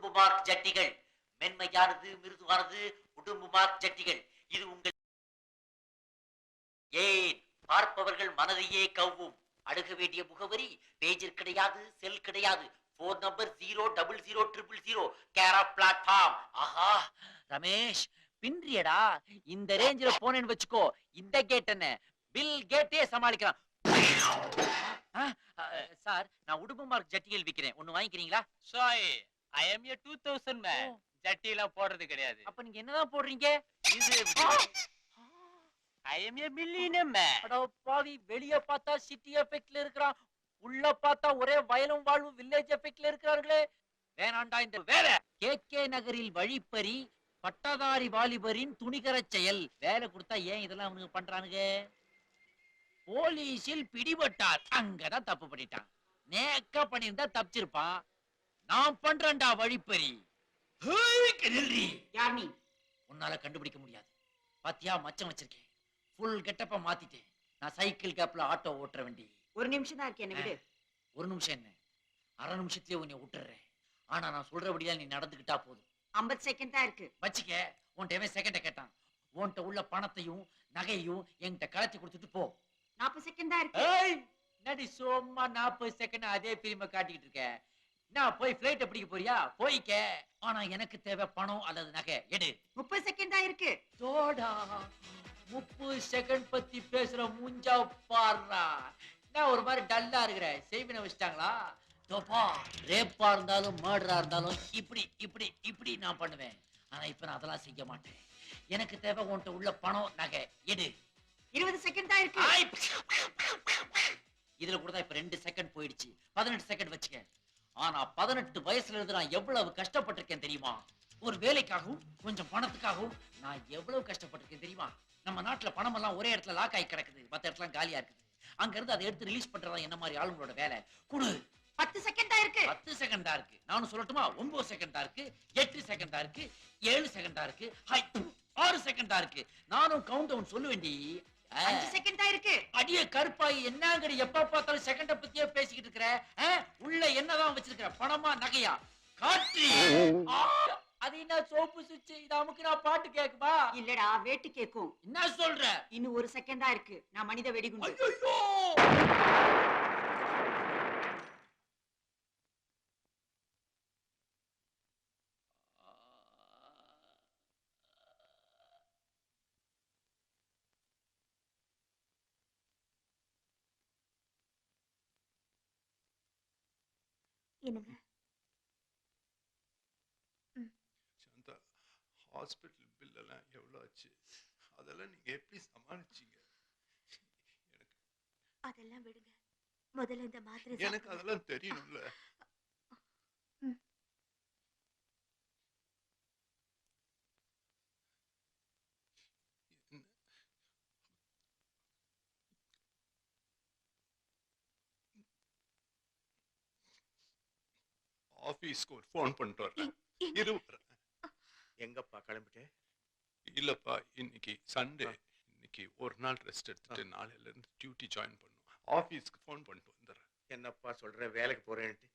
உடும்பு மார்க் ஜட்டிகள். மென்மையானது, மிருதுவானது உடும்பு மார்க் ஜட்டிகள். இது உங்கள் ஏன் பார்ப்பவர்கள் மனதையே கவ்வும். அணுக வேண்டிய முகவரி பேஜர் கிடையாது, செல் கிடையாது. Phone number 0000000 care of platform. ஆஹா ரமேஷ் பின்றியடா. இந்த ரேஞ்சில போனேன்னு வச்சுக்கோ, இந்த கேட் என்ன பில் கேட்டே சமாளிக்கலாம். சார், நான் உடும்பு மார்க் ஜட்டிகள் விக்கிறேன், ஒண்ணு வாங்கிக்கிறீங்களா? Sai, I am a 2000 man. ஜட்டி எல்லாம் போடுறது கிடையாது. அப்ப நீங்க என்னதான் போடுறீங்க? இது I am a millionaire man. அட பாவி, வெளிய பார்த்தா சிட்டி எஃபெக்ட்ல இருக்கறான், உள்ள பார்த்தா ஒரே வயலும் வாழும் வில்லேஜ் எஃபெக்ட்ல இருக்காங்களே. வேணாண்டா இந்த வேலை. கேகே நகரில் வழிப்பறி, பட்டதாரி வாலிபரின் துணிகரச் செயல். வேலை கொடுத்தா ஏன் இதெல்லாம் அவனுக்கு பண்றானுங்க? போலீஸில் பிடிபட்டார், அங்கதான் தப்பு பண்ணிட்டான். நேக்க பண்ணியிருந்தா தப்பிச்சிருப்பான். நான் பண்றேன்டா வழிப்பறி. யார் நீ? உன்னால கண்டுபிடிக்க முடியாது. பாத்தியா மச்சம் வச்சிருக்கேன், ஃபுல் கெட்டப்ப மாத்திட்டேன். நான் சைக்கிள் கேப்ல ஆட்டோ ஓட்டுற வண்டி. ஒரு நிமிஷம் தான் இருக்கு, என்ன விடு. ஒரு நிமிஷம் என்ன, அரை நிமிஷத்துலயே உன்னை விட்டுறேன். ஆனா நான் சொல்றபடியா நீ நடந்துக்கிட்டா போதும். 50 செகண்ட் தான் இருக்கு. வச்சுக்க. உன்கிட்ட செகண்ட கேட்டான். உன்கிட்ட உள்ள பணத்தையும் நகையும் என்கிட்ட கலத்தி கொடுத்துட்டு போ. 40 செகண்ட் தான் இருக்கு. ஏய், நடி சும்மா 40 செகண்ட் அதே பிலிம காட்டிக்கிட்டு இருக்க. நான் போய் பிளைட் பிடிக்க போறியா? போய்க்க. ஆனா எனக்கு தேவை பணம் அல்லது நகை. எடு. 30 செகண்ட் தான் இருக்கு. தோடா 30 செகண்ட் பத்தி பேசுற மூஞ்சா பாடுறா. நான் ஒரு மாதிரி டல்லா இருக்கிறேன். செய்வினை வச்சிட்டாங்களா? தோப்பா, ரேப்பா இருந்தாலும் மர்டரா இருந்தாலும் இப்படி இப்படி இப்படி நான் பண்ணுவேன். ஆனா இப்ப நான் அதெல்லாம் செய்ய மாட்டேன். எனக்கு தேவை உன்கிட்ட உள்ள பணம் நகை. எடு. 20 செகண்ட் தான் இருக்கு. இதுல கூட தான் இப்ப 2 செகண்ட் போயிடுச்சு. 18 செகண்ட் வச்சுக்க. ஆனா 18 வயசுல இருந்து நான் எவ்வளவு கஷ்டப்பட்டிருக்கேன் தெரியுமா? ஒரு வேலைக்காகவும் கொஞ்சம் பணத்துக்காகவும் நான் எவ்வளவு கஷ்டப்பட்டிருக்கேன் தெரியுமா? நம்ம நாட்டுல பணம் எல்லாம் ஒரே இடத்துல லாக் ஆகி கிடக்குது, மத்த இடத்துல காலியா இருக்குது. அங்க இருந்து அதை எடுத்து ரிலீஸ் பண்றதா என்ன மாதிரி ஆளுங்களோட வேலை. குடு. 10 செகண்ட் தான் இருக்கு. 10 செகண்ட் தான் இருக்கு. நானும் சொல்லட்டுமா? 9 செகண்ட் தான் இருக்கு, 8 செகண்ட் தான் இருக்கு, 7 செகண்ட் தான் இருக்கு, 6 செகண்ட் தான் இருக்கு. நானும் கவுண்ட் டவுன் சொல்லுவேண்டி. 5 செகண்ட் தான் இருக்கு. அடியே கருப்பாயி, என்னங்கடி எப்ப பார்த்தாலும் செகண்ட பத்தியே பேசிக்கிட்டு இருக்கிற? உள்ள என்னதான் வச்சிருக்கிற? பணமா நகையா? காற்று. அது என்ன சோப்பு சுவிட்ச்? இது அமுக்கு நான் பாட்டு கேக்குமா? இல்லடா, வேட்டு கேக்கும். என்ன சொல்ற? இன்னும் 1 செகண்ட் தான் இருக்கு. நான் மனித வெடிகுண்டு. ஐயோ! என்னங்க? சாந்தா, ஹாஸ்பிட்டல் பில் எல்லாம் எவ்வளவு ஆச்சு? அதெல்லாம் நீங்க எப்படி சமாளிச்சீங்க? அதெல்லாம் விடுங்க. முதல்ல இந்த மாத்திரை எனக்கு அதெல்லாம் தெரியணும்ல. ஆபீஸ்க்கு ஒரு போன் பண்ணிட்டு வரேன். இரு. எங்கப்பா கிளம்பிட்டேன்? இல்லப்பா, இன்னைக்கு சண்டே. இன்னைக்கு ஒரு நாள் ரெஸ்ட் எடுத்துட்டு நாளையில இருந்து டியூட்டி ஜாயின் பண்ணும். ஆபீஸ்க்கு போன் பண்ணிட்டு வந்துடுறேன். என்னப்பா சொல்ற, வேலைக்கு போறேன்ட்டு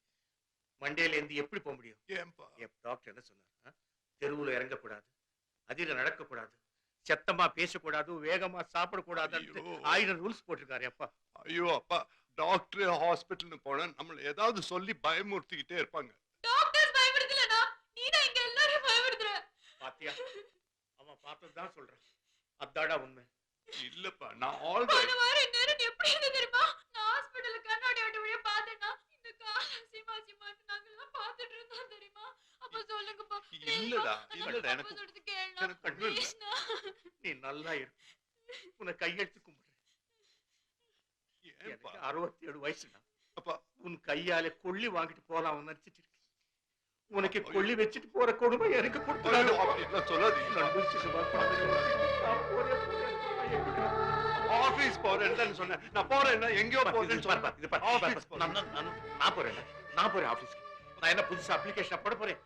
மண்டேல இருந்து எப்படி போக முடியும்? ஏன்பா? டாக்டர் என்ன சொன்னார்? தெருவுல இறங்கக்கூடாது, அதில நடக்கக்கூடாது, சத்தமா பேசக்கூடாது, வேகமா சாப்பிடக்கூடாது, 1000 ரூல்ஸ் போட்டிருக்காரு. அப்பா ஐயோ அப்பா, டாக்டர் ஹாஸ்பிட்டல்னு போனா நம்மள ஏதாவது சொல்லி பயமுறுத்திக்கிட்டே இருப்பாங்க. டாக்டர்ஸ் பயப்படுத்தலனா நீனா இங்க எல்லாரும் பயப்படுத்துற. பாத்தியா, அவன் பார்த்ததான் சொல்றான். அதாடா உண்மை. இல்லப்பா, நான் ஆல்ரெடி போன வாரம் நேரம் எப்படி இருந்தது தெரியுமா? நான் ஹாஸ்பிடல்ல கண்ணாடி வழியா பார்த்தேனா இந்த கால சிமா நாங்க எல்லாம் பார்த்துட்டு இருந்தோம் தெரியுமா? அப்ப சொல்லுங்கப்பா. இல்லடா எனக்கு சொல்றது கேளு. நீ நல்லா இரு. உன்னை கையெடுத்து கும்பிடுறேன். ஏன்பா? 67 வயசுடா. அப்பா, உன் கையால கொள்ளி வாங்கிட்டு போலாம் நினைச்சிட்டு இருக்கேன். உனக்கு கொள்ளி வச்சுட்டு போற கொடுமை எனக்கு கொடுத்தாரு. ஆபீஸ் போறேன்னு சொன்னேன். நான் போறேன், எங்கேயோ போறேன்னு சொன்னேன். நான் போறேன் ஆபீஸ்க்கு. நான் என்ன புதுசா அப்ளிகேஷன் போட போறேன்?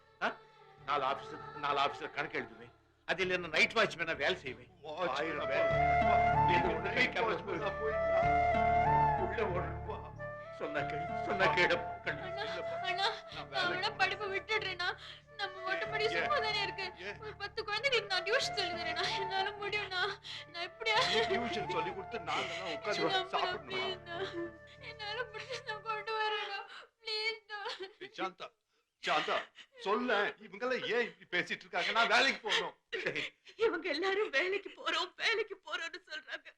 4 ஆபீஸ்ல கணக்கு எழுதுவேன். அதில் என்ன நைட் வாட்ச்மேனா வேலை செய்வேன். 1000 வேலை. சொன்ன கேடு. படிப்பு விட்டுடுறேனா? இப்படி ஏன்? சும்மா தானே இருக்கு. ஏன்? ஒரு 10 குழந்தைகளுக்கு நான் டியூஷன் சொல்லி தரேனா? என்னால முடியும்னா. நான் எப்படியா டியூஷன் சொல்லி கொடுத்து நாங்கெல்லாம் உட்கார்ந்து சாப்பிடணும். ப்ளீஸ்ண்ணா. என்னால முடிஞ்சு நான் கொண்டு வரேனா? ப்ளீஸ்ண்ணா. சாந்தா சாந்தா சொல்ல இவங்கெல்லாம் ஏன் இப்படி பேசிட்டு இருக்காங்க? நான் வேலைக்கு போகணும். இவங்க எல்லாரும் வேலைக்கு போறோம்னு சொல்றாங்க.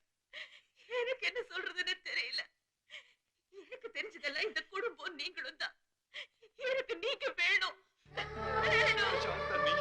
எனக்கு என்ன சொல்றதுன்னு தெரியல. எனக்கு தெரிஞ்சதெல்லாம் இந்த குடும்பம் நீங்களும் தான். எனக்கு நீங்க வேணும். சாந்தா நீ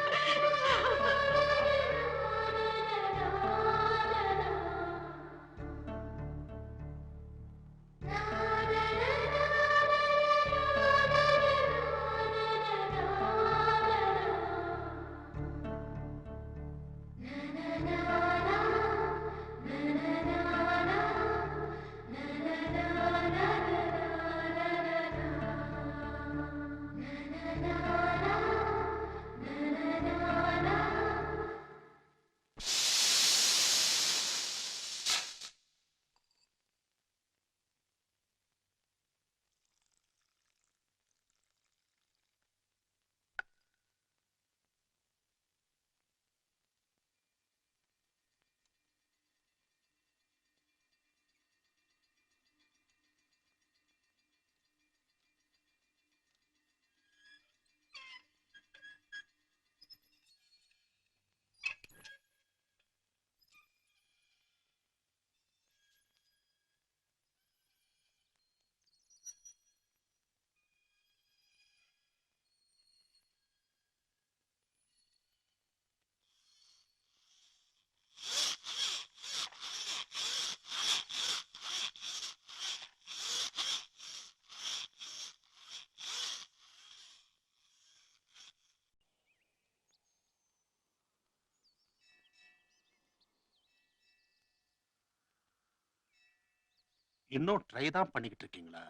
இன்னும் ட்ரை தான் பண்ணிக்கிட்டு இருக்கீங்களா?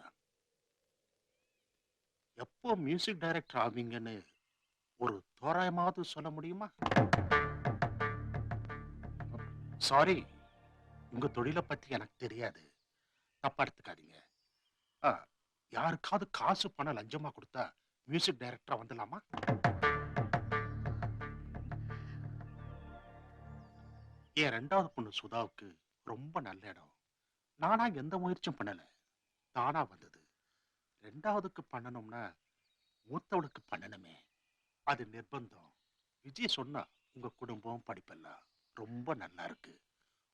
எப்போ மியூசிக் டைரக்டர் ஆவீங்கன்னு ஒரு தோராயமாவது சொல்ல முடியுமா? சாரி, உங்க தொழிலை பத்தி எனக்கு தெரியாது, தப்பா எடுத்துக்காதீங்க. ஆ, யாருக்காவது காசு பணம் லஞ்சமா கொடுத்தா மியூசிக் டைரக்டரா வந்துடலாமா? என் 2வது பொண்ணு சுதாவுக்கு ரொம்ப நல்ல இடம். நானா எந்த முயற்சியும் பண்ணல, தானா வந்தது. 2வதுக்கு பண்ணணும்னா மூத்தவளுக்கு பண்ணணுமே, அது நிர்பந்தம். விஜய் சொன்னா உங்க குடும்பம் படிப்பெல்லாம் ரொம்ப நல்லா இருக்கு,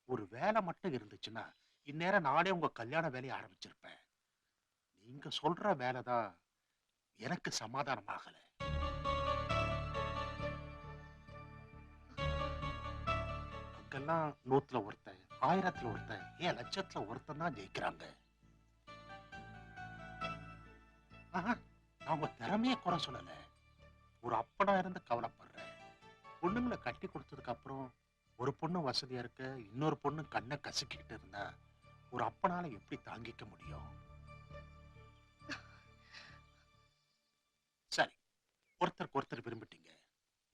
ஒரு வேலை மட்டும் இருந்துச்சுன்னா இந்நேரம் நானே உங்க கல்யாண வேலையை ஆரம்பிச்சிருப்பேன். நீங்க சொல்ற வேலைதான் எனக்கு சமாதானம் ஆகல. அங்கெல்லாம் 100ல ஒருத்தன், 1000த்துல ஒருத்தன், ஏன் லட்சத்துல ஒருத்தன் தான் ஜெயிக்கிறாங்க. ஆஹா, நான் உங்க திறமைய குறை சொல்லல, ஒரு அப்பனா இருந்து கவலைப்படுறேன். பொண்ணுங்களை கட்டி கொடுத்ததுக்கு அப்புறம் ஒரு பொண்ணு வசதியா இருக்க, இன்னொரு பொண்ணு கண்ணை கசக்கிட்டு இருந்தா ஒரு அப்பனால எப்படி தாங்கிக்க முடியும்? சரி, ஒருத்தருக்கு ஒருத்தர் விரும்பிட்டீங்க,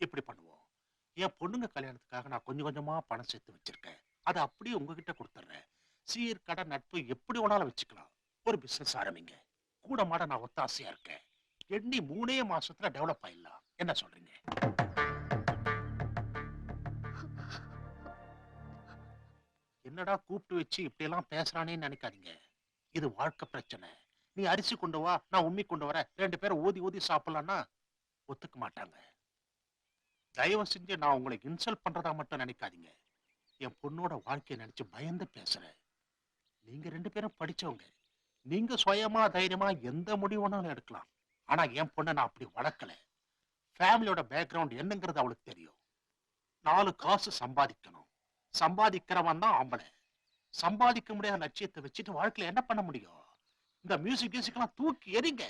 இப்படி பண்ணுவோம். என் பொண்ணுங்க கல்யாணத்துக்காக நான் கொஞ்சம் கொஞ்சமா பணம் சேர்த்து வச்சிருக்கேன், அதை அப்படியே உங்ககிட்ட கொடுத்துட்றேன். சீர் கடை நட்பு எப்படி வேணாலும் வச்சுக்கலாம். ஒரு பிசினஸ் ஆரம்பிங்க, கூட மாட நான் ஒத்தாசையா இருக்கேன். எண்ணி 3 மாசத்துல டெவலப் ஆயிடலாம். என்ன சொல்றீங்க? என்னடா கூப்பிட்டு வச்சு இப்படி எல்லாம் பேசுறானேன்னு நினைக்காதீங்க, இது வாழ்க்கை பிரச்சனை. நீ அரிசி கொண்டு வா, நான் உம்மி கொண்டு வர, 2 பேரும் ஊதி ஊதி சாப்பிடலாம்னா ஒத்துக்க மாட்டாங்க. தயவு செஞ்சு நான் உங்களை இன்சல்ட் பண்றதா மட்டும் நினைக்காதீங்க. என் பொண்ணோட வாழ்க்கையை நினைச்சு பயந்து பேசுறேன். நீங்க 2 பேரும் படிச்சவங்க, நீங்க சுயமா தைரியமா எந்த முடிவுனாலும் எடுக்கலாம். ஆனா என் பொண்ணை நான் அப்படி வளர்க்கல. ஃபேமிலியோட பேக்ரவுண்ட் என்னங்கிறது அவளுக்கு தெரியும். 4 காசு சம்பாதிக்கணும், சம்பாதிக்கிறவன் தான் ஆம்பளை. சம்பாதிக்க முடியாத லட்சியத்தை வச்சுட்டு வாழ்க்கையில என்ன பண்ண முடியும்? இந்த மியூசிக் எல்லாம் தூக்கி எறிங்க.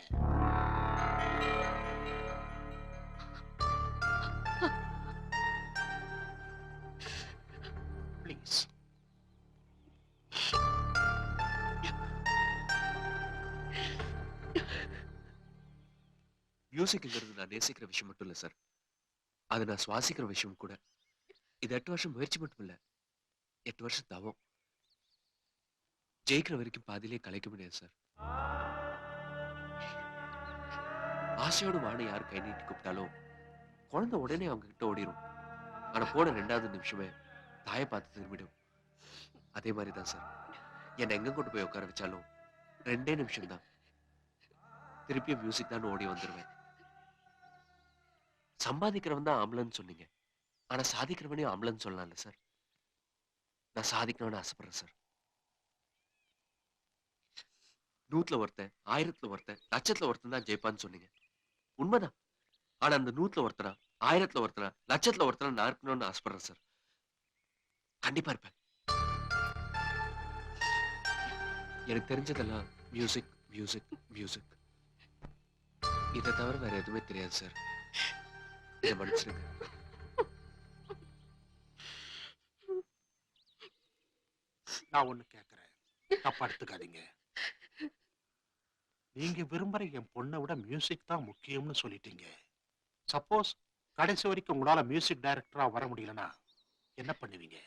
ப்ளீஸ். மியூசிக்ங்கிறது நான் நேசிக்கிற விஷயம் மட்டும் இல்ல சார், அது நான் சுவாசிக்கிற விஷயம் கூட. இது 8 வருஷம் முயற்சி மட்டும் இல்ல, 8 வருஷம் தவம். ஜெயிக்கிற வரைக்கும் பாதியிலே கலைக்க முடியாது சார். ஆசையோடு வாட யார் கை நீட்டி கூப்பிட்டாலும் குழந்தை உடனே அவங்க கிட்ட ஓடிரும். ஆனா போன 2வது நிமிஷமே தாயை பார்த்து திரும்பிடும். அதே மாதிரிதான் சார், என்னை எங்க கொண்டு போய் உட்கார வச்சாலும் 2 நிமிஷம் தான், திருப்பியும் மியூசிக் தான் ஓடி வந்துருவேன். சம்பாதிக்கிறவன் தான் ஆம்பளன்னு சொன்னீங்க, ஆனா சாதிக்கிறவனையும் ஆம்பளன்னு சொல்லலாம்ல சார்? நான் சாதிக்கணும்னு ஆசைப்படுறேன் சார். 100ல ஒருத்தன், 1000ல ஒருத்தன், 1000ல ஒருத்தன் தான் ஜெயிப்பான்னு சொன்னீங்க. உண்மைதான். ஆனா அந்த 100ல ஒருத்தனா, 1000ல ஒருத்தனா, 1000ல ஒருத்தனா நான் இருக்கணும்னு ஆசைப்படுறேன் சார். கண்டிப்பா இருப்பேன். எனக்கு தெரிஞ்சதெல்லாம் மியூசிக் மியூசிக் மியூசிக். இதை தவிர வேற எதுவுமே தெரியாது சார். இதை மன்னிச்சிடுங்க. நான் ஒண்ணு கேக்குறேன், தப்பா எடுத்துக்காதீங்க. நீங்க விரும்புற என் பொண்ணை விட மியூசிக் தான் முக்கியம்னு சொல்லிட்டீங்க. சப்போஸ் கடைசி வரைக்கும் உங்களால மியூசிக் டைரக்டரா வர முடியலன்னா என்ன பண்ணுவீங்க?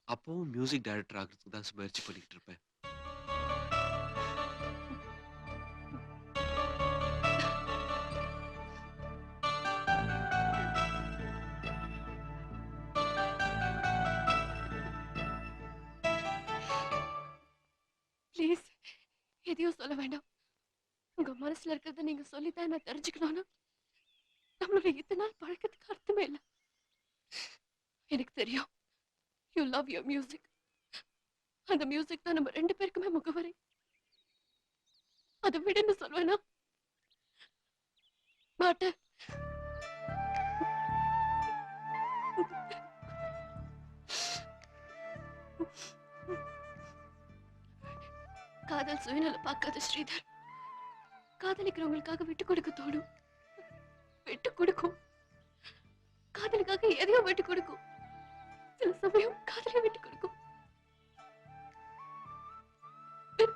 அப்பவும் மியூசிக் டைரக்டர் ஆகிறதுக்கு தான் முயற்சி பண்ணிக்கிட்டு இருப்பேன். ப்ளீஸ் எதையும் சொல்ல வேண்டாம். உங்க மனசுல இருக்கிறத நீங்க சொல்லித்தான் நான் தெரிஞ்சுக்கணும்னா நம்மளோட இத்தனை நாள் பழக்கத்துக்கு அர்த்தமே இல்லை. எனக்கு தெரியும், யூ லவ் யுவர் மியூசிக். அந்த மியூசிக் தான் நம்ம 2 பேருக்குமே முகவரி. அதை விடுன்னு சொல்வேனா? மாட்டேன். காதல் சுயநல பார்க்காத ஸ்ரீதர். காதலிக்கிறவங்களுக்காக விட்டு கொடுக்க தோணும், விட்டு கொடுக்கும். காதலுக்காக எதையோ விட்டு கொடுக்கும், சில சமயம் காதலை விட்டு கொடுக்கும்.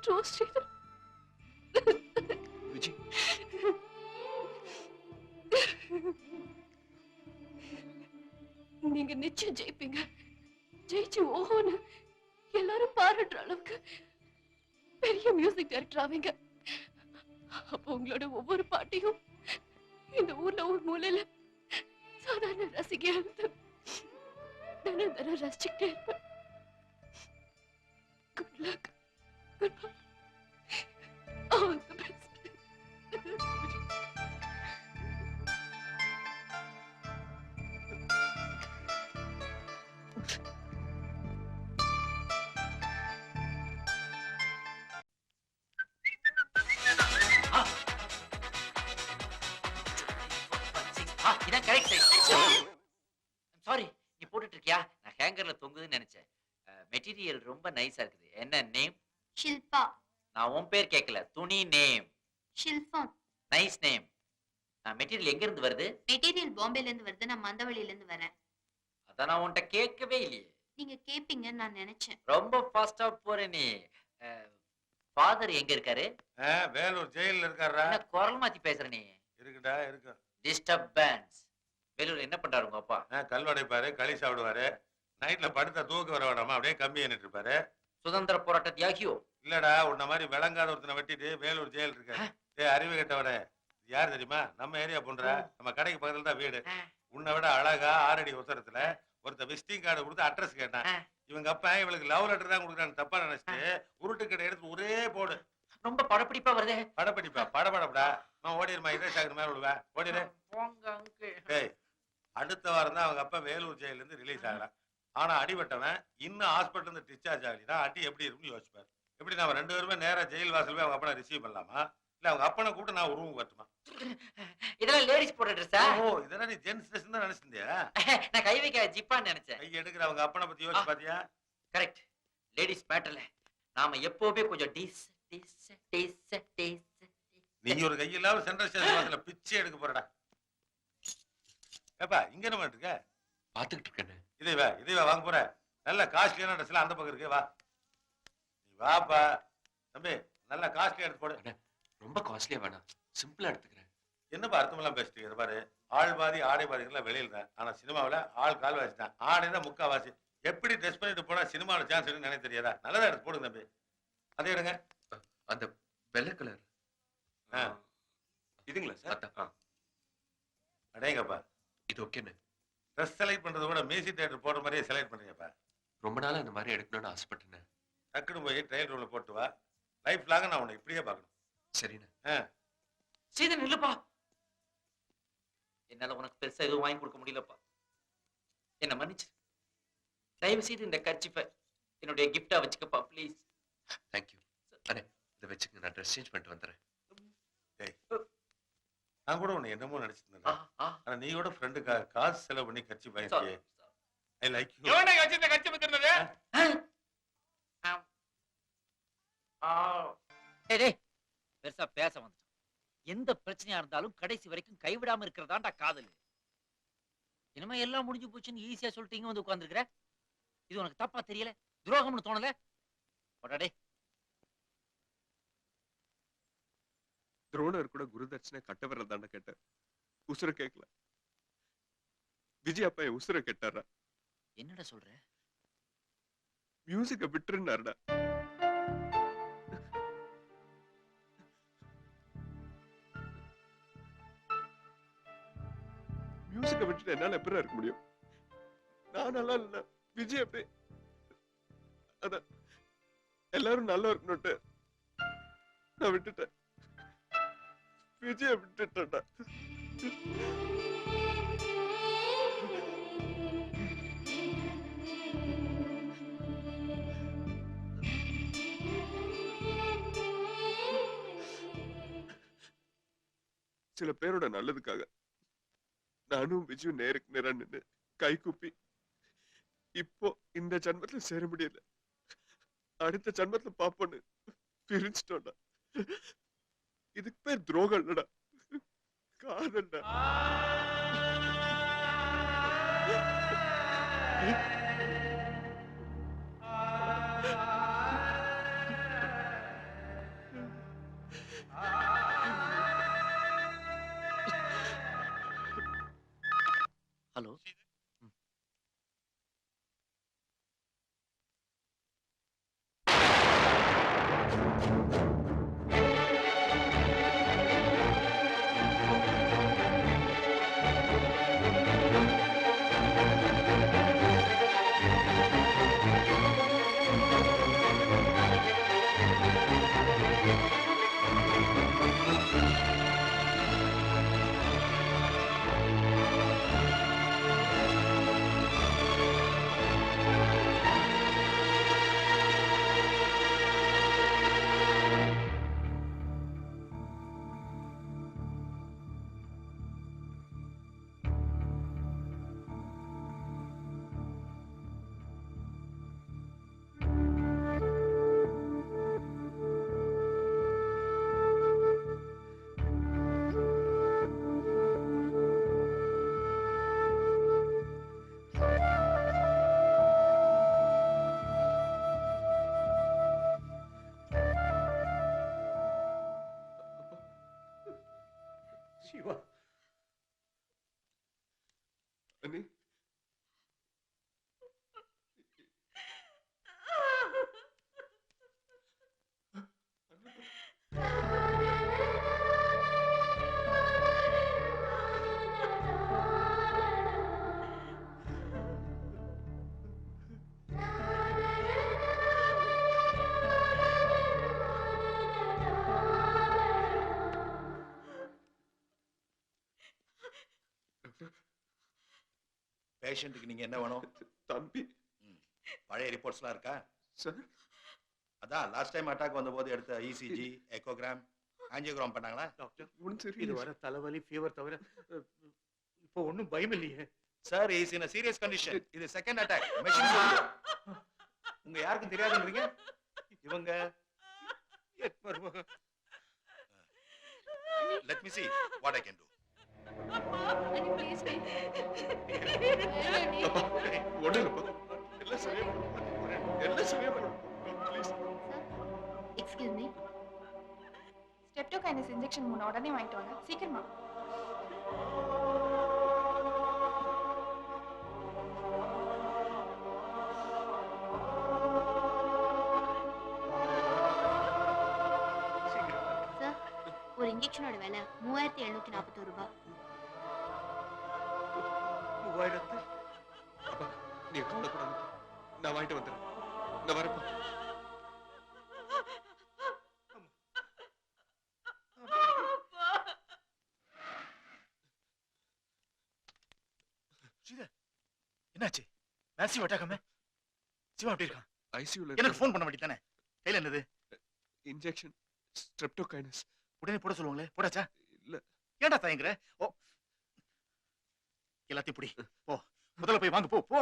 True, ஸ்ரீதர். விஜி, நீங்க நிச்சயம் ஜெயிப்பீங்க. ஜெயிச்சு ஓஹோன்னு எல்லாரும் பாராட்டுற அளவுக்கு பெரிய மியூசிக் டைரக்டர் ஆவீங்க. அப்போ உங்களோட ஒவ்வொரு பாட்டையும் இந்த ஊர்ல ஒரு மூலையில சாதாரண ரசிகையா இருந்து தினம் தினம் ரசிச்சுக்கிட்டே இருப்பேன். Good luck, good bye, all the best. இதான் கரெக்ட் சைஸ். சாரி, நீ போட்டுட்டு இருக்கியா? நான் ஹேங்கர்ல தொங்குதுன்னு நினைச்சேன். மெட்டீரியல் ரொம்ப நைஸா இருக்குது. என்ன நேம்? ஷில்பா. நான் உன் பேர் கேட்கல, துணி name. Shilpam. Nice name. Material எங்க இருந்து வருது? மெட்டீரியல் பாம்பேல இருந்து வருது, நான் மந்தவழியில இருந்து வரேன். அதான் நான் உன்கிட்ட கேட்கவே இல்லையே. நீங்க கேப்பீங்கன்னு நான் நினைச்சேன். ரொம்ப ஃபாஸ்டா போற நீ. ஃபாதர் எங்க இருக்காரு? வேலூர் ஜெயில இருக்காரா? என்ன குரல் மாத்தி பேசுற நீ? இருக்குடா இருக்கு. டிஸ்டர்பன்ஸ். வேலூர் என்ன பண்றாரு உங்க அப்பா? கல்வடைப்பாரு, களி சாப்பிடுவாரு. நைட்ல படுத்தா தூக்க வர வேடாமா, அப்படியே கம்பி எண்ணிட்டு இருப்பாரு. சுதந்திர போராட்ட தியாகியோ? இல்லடா, உன்ன மாதிரி விளங்காத ஒருத்தனை வெட்டிட்டு வேலூர் ஜெயில் இருக்காரு. அறிவு கட்டவர யார் தெரியுமா? நம்ம ஏரியா போன்ற நம்ம கடைக்கு பக்கத்துல தான் வீடு. உன்னை விட அழகா 6 அடி உசரத்துல ஒருத்த விசிட்டிங் கார்டு கொடுத்து அட்ரஸ் கேட்டான். இவங்க அப்பா இவளுக்கு லவ் லெட்டர் தான் கொடுக்குறான்னு தப்பா நினைச்சிட்டு உருட்டு கடை எடுத்து ஒரே போடு. ரொம்ப படப்பிடிப்பா வருதே. படப்பிடிப்பா? படபடப்படா. நான் ஓடிடுமா, இதே சாகுற மாதிரி விடுவேன். ஓடிடு. ஏய், அடுத்த வாரம் தான் அவங்க அப்பா வேலூர் ஜெயில இருந்து ரிலீஸ் ஆகலாம். ஆனா அடிபட்டவன் இன்னும் ஹாஸ்பிட்டல் இருந்து டிஸ்சார்ஜ் ஆகலாம். அடி எப்படி இருக்குன்னு யோசிப்பாரு. எப்படி நம்ம 2 பேருமே நேரா ஜெயில் வாசல் போய் அவங்க அப்பனை ரிசீவ் பண்ணலாமா, இல்ல அவங்க அப்பனை கூப்பிட்டு நான் ஒரு ரூம் வரட்டுமா? இதெல்லாம் லேடிஸ் போடுற ட்ரெஸ்ஸா? ஓ, இதெல்லாம் நீ ஜென்ஸ் ட்ரெஸ் தான் நினைச்சிருந்தியா? நான் கை வைக்க ஜிப்பான்னு நினைச்சேன். கை எடுக்கிற அவங்க அப்பனை பத்தி யோசிச்சு பாத்தியா? கரெக்ட். லேடிஸ் மேட்டர்ல நாம எப்பவுமே கொஞ்சம் டீஸ் டீஸ் டீஸ் டீஸ். நீ ஒரு கையில்லாம சென்ட்ரல் ஸ்டேஷன் வாசல்ல பிச்சை எடுக்க போறடா. ஏப்பா, இங்க என்ன பண்ணிட்டு இருக்க? பாத்துக்கிட்டு இருக்கேன். இதே வாங்க போற. நல்ல காஸ்ட்லியான ட்ரெஸ் எல்லாம் அந்த பக்கம் இருக்கு. வா, நீ வாப்பா. தம்பி, நல்ல காஸ்ட்லியா எடுத்து போடு. ரொம்ப காஸ்ட்லியா வேணாம், சிம்பிளா எடுத்துக்கிறேன். என்னப்பா அர்த்தமெல்லாம் பேசிட்டு இதை பாரு. ஆள் பாதி ஆடை பாதிகள்லாம் வெளியில தான். ஆனா சினிமாவில ஆள் கால் வாசி தான், ஆடை தான் முக்காவாசி. எப்படி ட்ரெஸ் பண்ணிட்டு போனா சினிமாவில் சான்ஸ் எடுன்னு நினைக்க தெரியாதா? நல்லதா எடுத்து போடுங்க தம்பி. அதே எடுங்க. அந்த வெள்ளை கலர் இதுங்களா சார்? அதான். அடேங்கப்பா, இது ஓகேண்ணே. ட்ரெஸ் செலக்ட் பண்றதை விட மியூசிக் தியேட்டர் போடுற மாதிரியே செலக்ட் பண்றீங்கப்பா. ரொம்ப நாளா இந்த மாதிரி எடுக்கணும்னு ஆசைப்பட்டேன். டக்குன்னு போய் ட்ரையல் ரூம்ல போட்டு வா. லைஃப் லாங்க நான் உன்னை இப்படியே பார்க்கணும். சரிண்ணே. சீதன் இல்லப்பா, என்னால உனக்கு பெருசா எதுவும் வாங்கி கொடுக்க முடியலப்பா. என்ன மன்னிச்சு தயவு செய்து இந்த கர்ச்சிப்பை என்னுடைய கிஃப்டா வச்சுக்கப்பா ப்ளீஸ். தேங்க்யூ. அண்ணே இதை வச்சுக்க, நான் ட்ரெஸ் சேஞ்ச் பண்ணிட்டு வந்துடுறேன். நான் கூட உன்னை என்னமோ நினைச்சிட்டு இருந்தேன். ஆனா நீ கூட ஃப்ரெண்டுக்காக காசு செலவு பண்ணி கட்சி பயந்துச்சு. I like you. எவனே கட்சி கட்சி பத்தினது? டேய் பெருசா பேச வந்துட்டான். எந்த பிரச்சனையா இருந்தாலும் கடைசி வரைக்கும் கைவிடாம இருக்கிறதாண்டா காதல். இனிமே எல்லாம் முடிஞ்சு போச்சுன்னு ஈஸியா சொல்லிட்டு இங்க வந்து உட்கார்ந்துருக்கிற. இது உனக்கு தப்பா தெரியல? துரோகம்னு தோணல? போடாடே. துரோணர் கூட குருதட்சணை கட்ட விரல் தாண்ட கேட்டார், உசுர கேட்கல. விஜய் அப்பா என் உசுர கேட்டாரா? என்னடா சொல்ற? மியூசிக்க விட்டுருந்தாருடா. மியூசிக்க விட்டுட்டு என்னால எப்படி இருக்க முடியும்? நான் நல்லா இல்ல, விஜய் அப்படி அத எல்லாரும் நல்லா இருக்கணும்ட்டு நான் விட்டுட்டேன். விஜய விட்டுட்டேன்டா. சில பேரோட நல்லதுக்காக நானும் விஜயும் நேருக்கு நேரா நின்னு கை கூப்பி இப்போ இந்த ஜன்மத்துல சேர முடியல, அடுத்த ஜன்மத்துல பாப்போன்னு பிரிஞ்சிட்டோம்டா. இதுக்கு பேர் துரோகம் இல்லடா, காதல்டா. ஹலோ. சிவா, அண்ணே பேஷண்ட்டுக்கு நீங்க என்ன வேணும்? தம்பி. பழைய ரிப்போர்ட்ஸ்லாம் இருக்கா சார்? அதான் லாஸ்ட் டைம் அட்டாக் வந்தபோது எடுத்த இசிஜி, எக்கோகிராம், ஆஞ்சியோகிராம் பண்ணாங்களா? டாக்டர் இது வர தலைவலி ஃபீவர் தவிர இப்போ ஒன்றும் பயம் இல்லையே sir. Is in serious condition. இது செகண்ட் அட்டாக். மெஷின் சொல்லுது. உங்க யாருக்கும் தெரியாதுன்றீங்க? இவங்க let me see what I can do. Excuse me. Streptokinase injection 3 உடனே வாங்கிட்டு வாங்க சீக்கிரமா. இன்ஜெக்ஷனோட விலை 3741 ரூபாய். 3000. அப்பா நீ கவலைப்படாத, நான் வாங்கிட்டு வந்துடுறேன். நான் வரப்பா. ஸ்ரீதர், என்னாச்சு? மேசிவ் அட்டாக்காம சிவா எப்படி இருக்கான்? ஐசியூல எனக்கு ஃபோன் பண்ண வேண்டியதானே? கையில என்னது? இன்ஜெக்ஷன் ஸ்ட்ரெப்டோகைனஸ். உடனே போட சொல்லுவாங்களே, போடாச்சா? இல்ல. ஏன்டா தயங்குற? ஓ, எல்லாத்தையும் புடி. போ, முதல்ல போய் வாங்க, போ போ.